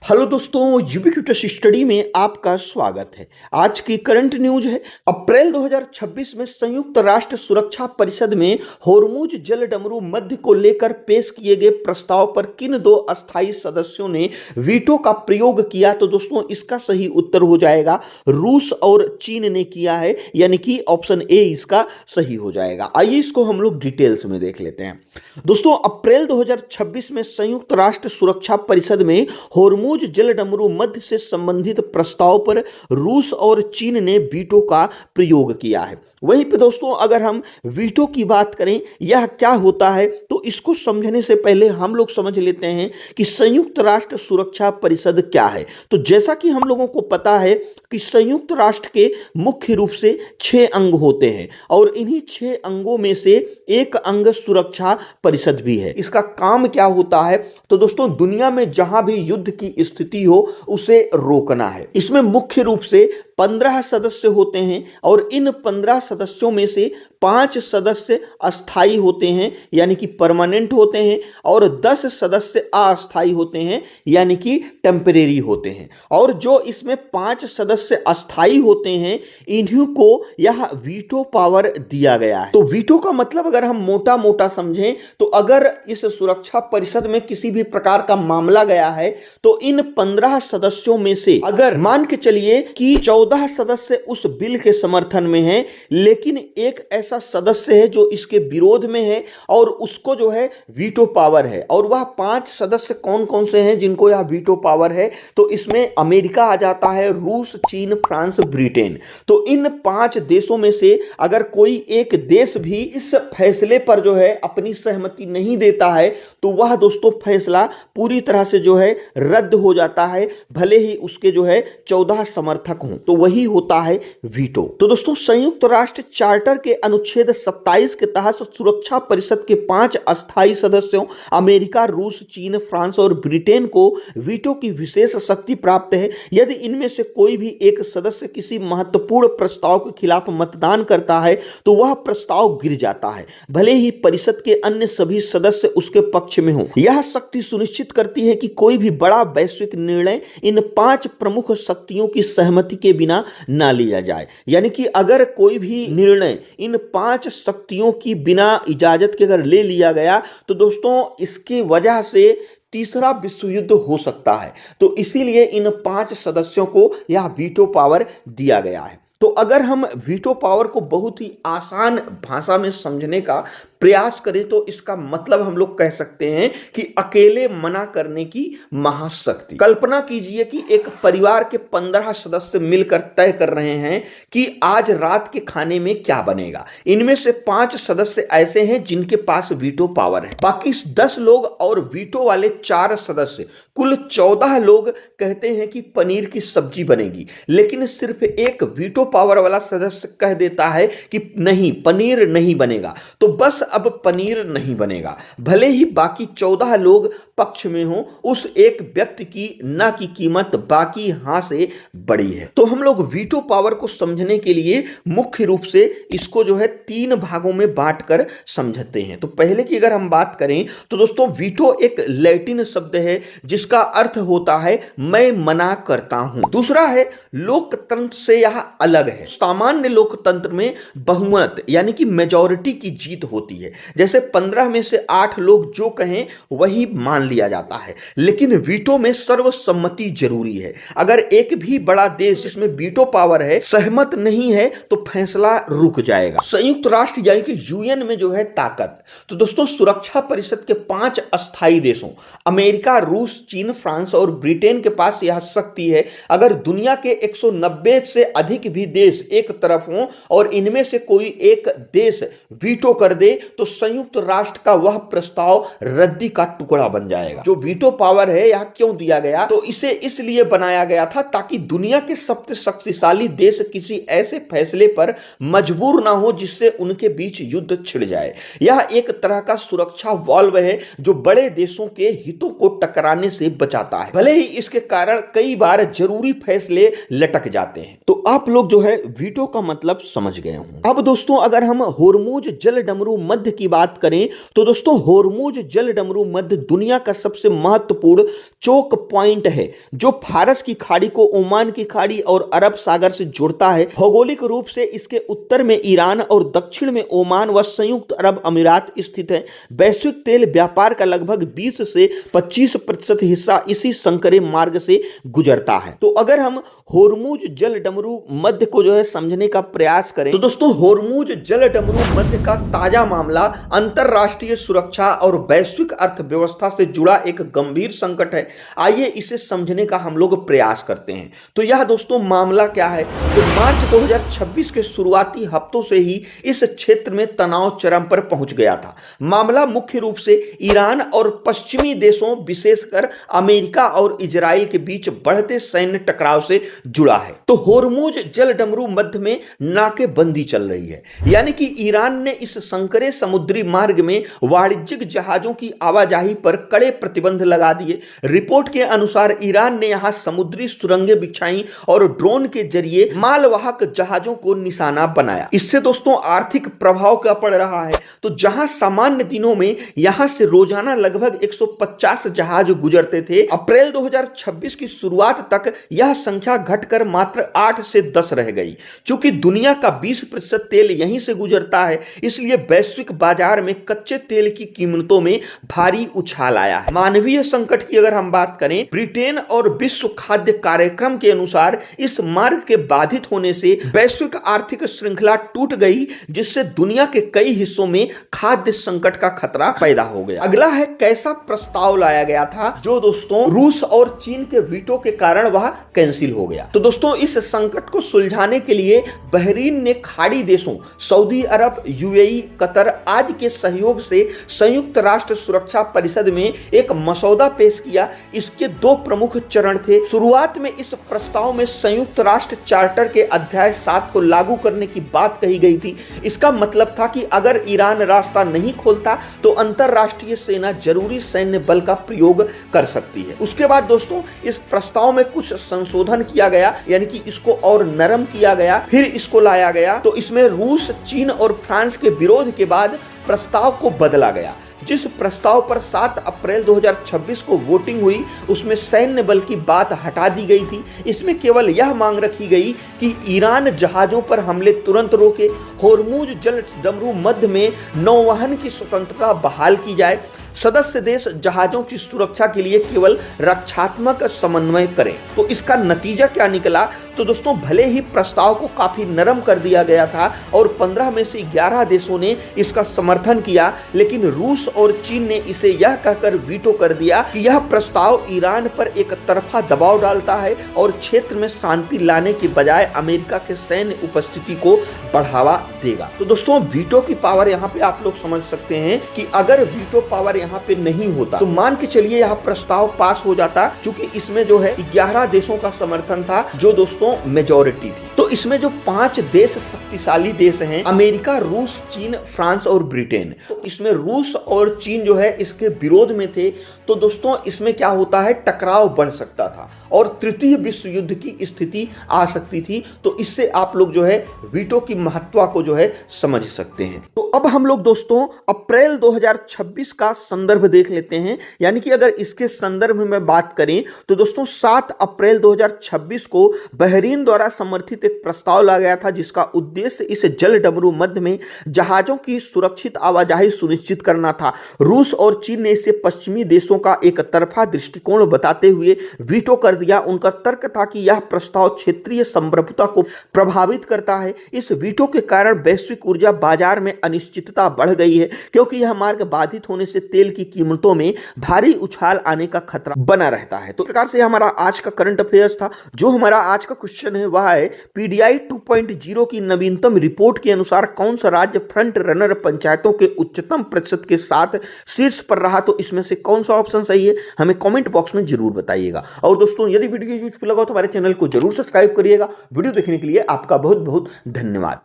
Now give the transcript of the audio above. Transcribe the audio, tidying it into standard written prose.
Hello दोस्तों, ubiquitous study में आपका स्वागत है। आज की करंट न्यूज है। अप्रैल 2026 में संयुक्त राष्ट्र सुरक्षा परिषद में होर्मुज जलडमरू मध्य को लेकर पेश किए गए प्रस्ताव पर किन दो अस्थायी सदस्यों ने वीटो का प्रयोग किया? तो दोस्तों इसका सही उत्तर हो जाएगा रूस और चीन ने किया है, यानी कि ऑप्शन ए इसका सही हो जाएगा। आइए इसको हम लोग डिटेल्स में देख लेते हैं। दोस्तों अप्रैल 2026 में संयुक्त राष्ट्र सुरक्षा परिषद में होर्मुज जलडमरू मध्य से संबंधित प्रस्ताव पर रूस और चीन ने वीटो का प्रयोग किया है। वहीं पे दोस्तों अगर हम वीटो की बात करें, यह क्या होता है, तो इसको समझने से पहले हम लोग समझ लेते हैं कि संयुक्त राष्ट्र सुरक्षा परिषद क्या है। तो जैसा कि हम लोगों को पता है कि संयुक्त राष्ट्र के मुख्य रूप से 6 अंग होते हैं और इन्हीं 6 अंगों में से एक अंग सुरक्षा परिषद भी है। इसका काम क्या होता है? तो दोस्तों दुनिया में जहां भी युद्ध की स्थिति हो उसे रोकना है। इसमें मुख्य रूप से 15 सदस्य होते हैं और इन 15 सदस्यों में से 5 सदस्य अस्थाई होते हैं यानी कि परमानेंट होते हैं और 10 सदस्य अस्थाई होते हैं यानी कि टेम्परेरी होते हैं। और जो इसमें 5 सदस्य अस्थाई होते हैं इन्हीं को यह वीटो पावर दिया गया है। तो वीटो का मतलब अगर हम मोटा मोटा समझें तो अगर इस सुरक्षा परिषद में किसी भी प्रकार का मामला गया है तो इन 15 सदस्यों में से अगर मान के चलिए कि 14 सदस्य उस बिल के समर्थन में हैं, लेकिन एक ऐसा सदस्य है जो इसके विरोध में है और उसको जो है वीटो पावर है, और वह 5 सदस्य कौन कौन से हैं जिनको यह वीटो पावर है? तो इसमें अमेरिका आ जाता है, रूस, चीन, फ्रांस, ब्रिटेन। तो इन 5 देशों में से अगर कोई एक देश भी इस फैसले पर जो है अपनी सहमति नहीं देता है तो वह दोस्तों फैसला पूरी तरह से जो है रद्द हो जाता है, भले ही उसके जो है 14 समर्थक हों। तो वही होता है वीटो। तो दोस्तों संयुक्त राष्ट्र चार्टर के अनुच्छेद 27 के तहत सुरक्षा परिषद के 5 अस्थायी सदस्यों अमेरिका, रूस, चीन, फ्रांस और ब्रिटेन को वीटो की विशेष शक्ति प्राप्त है। यदि इनमें से कोई भी एक सदस्य किसी महत्वपूर्ण प्रस्ताव के खिलाफ मतदान करता है तो वह प्रस्ताव गिर जाता है, भले ही परिषद के अन्य सभी सदस्य उसके पक्ष में हों। यह शक्ति सुनिश्चित करती है कि कोई भी बड़ा वैश्विक निर्णय इन 5 प्रमुख शक्तियों की सहमति के बिना ना लिया जाए। यानी कि अगर कोई भी निर्णय इन 5 शक्तियों की बिना इजाजत के अगर ले लिया गया तो दोस्तों इसकी वजह से तीसरा विश्व युद्ध हो सकता है। तो इसीलिए इन 5 सदस्यों को यह वीटो पावर दिया गया है। तो अगर हम वीटो पावर को बहुत ही आसान भाषा में समझने का प्रयास करें तो इसका मतलब हम लोग कह सकते हैं कि अकेले मना करने की महाशक्ति। कल्पना कीजिए कि एक परिवार के 15 सदस्य मिलकर तय कर रहे हैं कि आज रात के खाने में क्या बनेगा। इनमें से 5 सदस्य ऐसे हैं जिनके पास वीटो पावर है, बाकी 10 लोग और वीटो वाले 4 सदस्य, कुल 14 लोग कहते हैं कि पनीर की सब्जी बनेगी। लेकिन सिर्फ एक वीटो पावर वाला सदस्य कह देता है कि नहीं, पनीर नहीं बनेगा। तो बस अब पनीर नहीं बनेगा, भले ही बाकी 14 लोग पक्ष में हों। उस एक व्यक्ति की ना की कीमत बाकी हां से बड़ी है। तो हम लोग वीटो पावर को समझने के लिए मुख्य रूप से इसको जो है 3 भागों में बांटकर समझते हैं। तो पहले की अगर हम बात करें तो दोस्तों वीटो एक लैटिन शब्द है जिसका अर्थ होता है मैं मना करता हूं। दूसरा है लोकतंत्र से यह अलग है। सामान्य लोकतंत्र में बहुमत यानी कि मेजॉरिटी की जीत होती है। जैसे 15 में से 8 लोग जो कहें वही मान लिया जाता है, लेकिन वीटो में सर्वसम्मति जरूरी है। अगर एक भी बड़ा देश जिसमें वीटो पावर है सहमत नहीं है तो फैसला रुक जाएगा। संयुक्त राष्ट्र यानी कि यूएन में जो है ताकत, तो दोस्तों सुरक्षा परिषद के 5 अस्थायी देशों अमेरिका, रूस, चीन, फ्रांस और ब्रिटेन के पास यह शक्ति है। अगर दुनिया के 190 से अधिक भी देश एक तरफ हों और इनमें से कोई एक देश वीटो कर दे तो संयुक्त राष्ट्र का वह प्रस्ताव रद्दी का टुकड़ा बन जाएगा। जो वीटो पावर है यह क्यों दिया गया? तो इसे इसलिए बनाया गया था ताकि दुनिया के सबसे शक्तिशाली देश किसी ऐसे फैसले पर मजबूर ना हो जिससे उनके बीच युद्ध छिड़ जाए। यह एक तरह का सुरक्षा वॉल्व है जो बड़े देशों के हितों को टकराने से बचाता है, भले ही इसके कारण कई बार जरूरी फैसले लटक जाते हैं। तो आप लोग जो है वीटो का मतलब समझ गए होंगे। अब दोस्तों अगर हम होर्मुज जलडमरू मध्य की बात करें तो दोस्तों होर्मुज जल डमरू मध्य दुनिया का सबसे महत्वपूर्ण चोक पॉइंट है, जो फारस की खाड़ी को ओमान की खाड़ी और अरब सागर से जोड़ता है। भौगोलिक रूप से इसके उत्तर में ईरान और दक्षिण में ओमान व संयुक्त अरब अमीरात स्थित है। वैश्विक तेल व्यापार का लगभग 20 से 25% हिस्सा इसी संकरे मार्ग से गुजरता है। तो अगर हम होर्मुज जल डमरू मध्य को जो है समझने का प्रयास करें तो दोस्तों होर्मुज जल डमरू मध्य का ताजा मामला अंतरराष्ट्रीय सुरक्षा और वैश्विक अर्थव्यवस्था से जुड़ा एक गंभीर संकट है। आइए इसे समझने का हम लोग प्रयास करते हैं। तो यह दोस्तों मामला क्या है? तो मार्च 2026 के शुरुआती हफ्तों से ही इस क्षेत्र में तनाव चरम पर पहुंच गया था। मामला मुख्य रूप से ईरान और पश्चिमी देशों विशेषकर अमेरिका और इजराइल के बीच बढ़ते सैन्य टकराव से जुड़ा है। तो होर्मुज जल डमरू मध्य में नाकेबंदी चल रही है, यानी कि ईरान ने इस संकरे समुद्री मार्ग में वाणिज्यिक जहाजों की आवाजाही पर कड़े प्रतिबंध लगा दिए। रिपोर्ट के अनुसार ईरान ने यहां समुद्री सुरंगें बिछाई और ड्रोन के जरिए मालवाहक जहाजों को निशाना बनाया। इससे दोस्तों आर्थिक प्रभाव क्या पड़ रहा है? तो जहां सामान्य दिनों में यहां से रोजाना लगभग 150 जहाज गुजरते थे, अप्रैल 2026 की शुरुआत तक यह संख्या घटकर मात्र 8 से 10 रह गई। चूंकि दुनिया का 20% तेल यहीं से गुजरता है, इसलिए वैश्विक बाजार में कच्चे तेल की कीमतों में भारी उछाल आया है। मानवीय संकट की अगर हम बात करें, ब्रिटेन और विश्व खाद्य कार्यक्रम के अनुसार इस मार्ग के बाधित होने से वैश्विक आर्थिक श्रृंखला टूट गई, जिससे दुनिया के कई हिस्सों में खाद्य संकट का खतरा पैदा हो गया। अगला है कैसा प्रस्ताव लाया गया था, जो दोस्तों रूस और चीन के वीटो के कारण वह कैंसिल हो गया। तो दोस्तों इस संकट को सुलझाने के लिए बहरीन ने खाड़ी देशों सऊदी अरब, यूएई, कतर आदि के सहयोग से संयुक्त राष्ट्र सुरक्षा परिषद में एक मसौदा पेश किया। इसके दो प्रमुख चरण थे। शुरुआत में इस प्रस्ताव में संयुक्त राष्ट्र चार्टर के अध्याय 7 को लागू करने की बात कही गई थी। इसका मतलब था कि अगर ईरान रास्ता नहीं खोलता तो अंतरराष्ट्रीय सेना जरूरी सैन्य बल का प्रयोग कर सकती है। उसके बाद दोस्तों इस प्रस्ताव में कुछ संशोधन किया गया, यानी कि इसको और नरम किया गया, फिर इसको लाया गया। तो इसमें रूस, चीन और फ्रांस के विरोध के बाद प्रस्ताव को बदला गया। जिस प्रस्ताव पर 7 अप्रैल 2026 को वोटिंग हुई, उसमें सैन्य बल की बात हटा दी गई थी। इसमें केवल यह मांग रखी गई कि ईरान जहाजों पर हमले तुरंत रोके, होर्मुज जल डमरू मध्य में नौवहन की स्वतंत्रता बहाल की जाए, सदस्य देश जहाजों की सुरक्षा के लिए केवल रक्षात्मक समन्वय करें। तो इसका नतीजा क्या निकला? तो दोस्तों भले ही प्रस्ताव को काफी नरम कर दिया गया था और 15 में से 11 देशों ने इसका समर्थन किया, लेकिन रूस और चीन ने इसे यह कहकर वीटो कर दिया कि यह प्रस्ताव ईरान पर एक तरफा दबाव डालता है और क्षेत्र में शांति लाने के बजाय अमेरिका के सैन्य उपस्थिति को बढ़ावा देगा। तो दोस्तों वीटो की पावर यहाँ पे आप लोग समझ सकते हैं कि अगर वीटो पावर यहाँ पे नहीं होता तो मान के चलिए यह प्रस्ताव पास हो जाता, क्योंकि इसमें जो है 11 देशों का समर्थन था, जो दोस्तों मेजॉरिटी थी। तो इसमें जो 5 देश शक्तिशाली देश हैं, अमेरिका, रूस, चीन, फ्रांस और ब्रिटेन, तो इसमें रूस और चीन जो है इसके विरोध में थे। तो दोस्तों इसमें क्या होता है, टकराव बढ़ सकता था और तृतीय विश्व युद्ध की स्थिति आ सकती थी। तो इससे आप लोग जो है वीटो की महत्व को जो है समझ सकते हैं। तो अब हम लोग दोस्तों अप्रैल 2026 का संदर्भ देख लेते हैं, यानी कि अगर इसके संदर्भ में बात करें तो दोस्तों 7 अप्रैल 2026 को बहरीन द्वारा समर्थित एक प्रस्ताव लाया गया था, जिसका उद्देश्य इस जल डमरू मध्य में जहाजों की सुरक्षित आवाजाही सुनिश्चित करना था। रूस और चीन ने इसे पश्चिमी देशों का एक तरफा दृष्टिकोण बताते हुए वीटो कर दिया। उनका तर्क था कि यह प्रस्ताव क्षेत्रीय संप्रभुता को प्रभावित करता है। इस वीटो के कारण वैश्विक ऊर्जा बाजार में अनिश्चितता बढ़ गई है, क्योंकि यह मार्ग बाधित होने से तेल की कीमतों में भारी उछाल आने का खतरा बना रहता है। तो प्रकार से हमारा आज का करंट अफेयर्स था। जो हमारा आज का क्वेश्चन है वह है पीडीआई 2.0 की नवीनतम रिपोर्ट के अनुसार कौन सा राज्य फ्रंट रनर पंचायतों के उच्चतम प्रतिशत के साथ शीर्ष पर रहा? तो इसमें से कौन सा ऑप्शन सही है, हमें कमेंट बॉक्स में जरूर बताइएगा। और दोस्तों यदि वीडियो यूजफुल लगा तो हमारे चैनल को जरूर सब्सक्राइब करिएगा। वीडियो देखने के लिए आपका बहुत बहुत धन्यवाद।